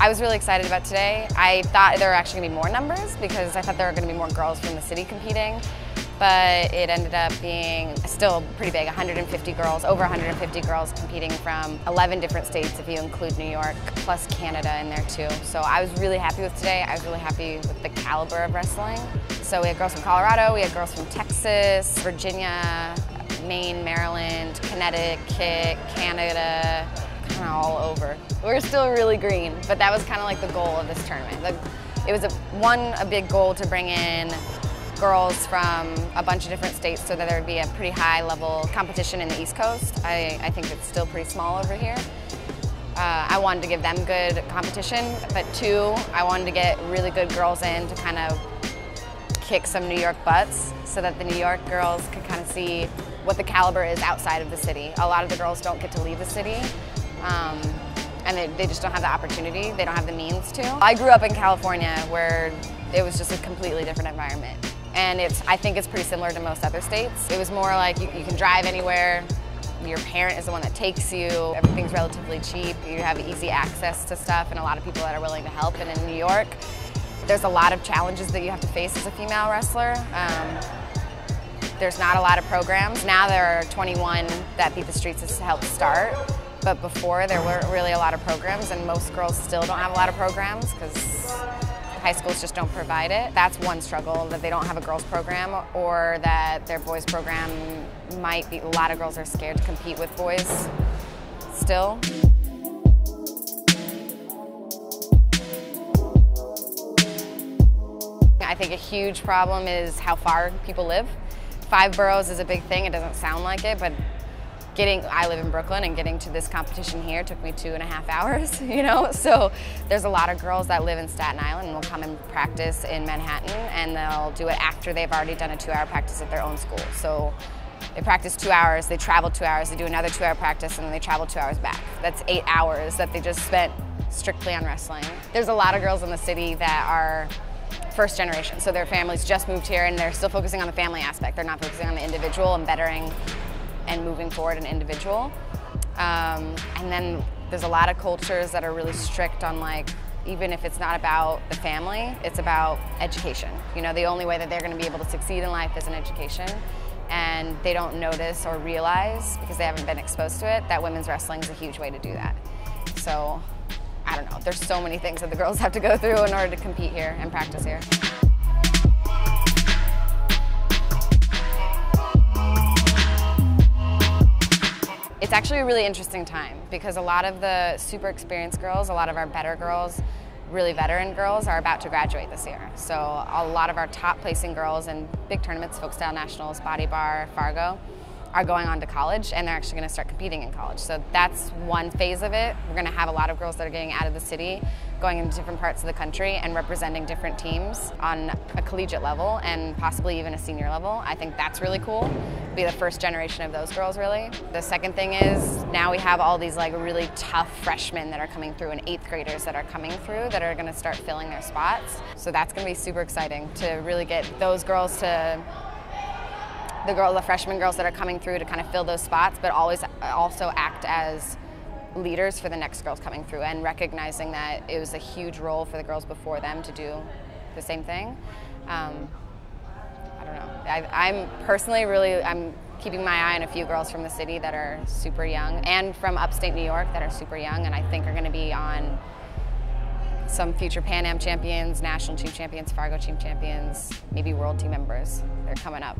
I was really excited about today. I thought there were actually going to be more numbers because I thought there were going to be more girls from the city competing, but it ended up being still pretty big, 150 girls, over 150 girls competing from 11 different states if you include New York, plus Canada in there too. So I was really happy with today. I was really happy with the caliber of wrestling. So we had girls from Colorado, we had girls from Texas, Virginia, Maine, Maryland, Connecticut, Canada, kind of all over. We're still really green, but that was kind of like the goal of this tournament. It was a big goal to bring in girls from a bunch of different states so that there would be a pretty high level competition in the East Coast. I think it's still pretty small over here. I wanted to give them good competition, but two, I wanted to get really good girls in to kind of kick some New York butts so that the New York girls could kind of see what the caliber is outside of the city. A lot of the girls don't get to leave the city. And they just don't have the opportunity, they don't have the means to. I grew up in California where it was just a completely different environment. And I think it's pretty similar to most other states. It was more like you can drive anywhere, your parent is the one that takes you, everything's relatively cheap, you have easy access to stuff and a lot of people that are willing to help. And in New York, there's a lot of challenges that you have to face as a female wrestler. There's not a lot of programs. Now there are 21 that Beat the Streets has helped start. But before, there weren't really a lot of programs, and most girls still don't have a lot of programs because high schools just don't provide it. That's one struggle, that they don't have a girls program, or that their boys program might be, a lot of girls are scared to compete with boys still. I think a huge problem is how far people live. 5 boroughs is a big thing, it doesn't sound like it, but I live in Brooklyn, and getting to this competition here took me 2.5 hours, you know? So there's a lot of girls that live in Staten Island and will come and practice in Manhattan, and they'll do it after they've already done a 2-hour practice at their own school. So they practice 2 hours, they travel 2 hours, they do another 2-hour practice, and then they travel 2 hours back. That's 8 hours that they just spent strictly on wrestling. There's a lot of girls in the city that are first generation, so their families just moved here and they're still focusing on the family aspect. They're not focusing on the individual and bettering and moving forward an individual. And then there's a lot of cultures that are really strict on, like, even if it's not about the family, it's about education. You know, the only way that they're going to be able to succeed in life is in education. And they don't notice or realize, because they haven't been exposed to it, that women's wrestling is a huge way to do that. So, I don't know, there's so many things that the girls have to go through in order to compete here and practice here. It's actually a really interesting time because a lot of the super experienced girls, a lot of our better girls, really veteran girls are about to graduate this year. So a lot of our top placing girls in big tournaments, Folk Style Nationals, Body Bar, Fargo, are going on to college, and they're actually going to start competing in college. So that's one phase of it. We're going to have a lot of girls that are getting out of the city, going into different parts of the country and representing different teams on a collegiate level and possibly even a senior level. I think that's really cool. Be the first generation of those girls, really. The second thing is now we have all these like really tough freshmen that are coming through and 8th graders that are coming through that are going to start filling their spots. So that's going to be super exciting to really get those girls to the freshman girls that are coming through to kind of fill those spots, but always also act as leaders for the next girls coming through, and recognizing that it was a huge role for the girls before them to do the same thing. I don't know. I'm personally I'm keeping my eye on a few girls from the city that are super young, and from upstate New York that are super young, and I think are going to be on some future Pan Am champions, national team champions, Fargo team champions, maybe world team members. They're coming up.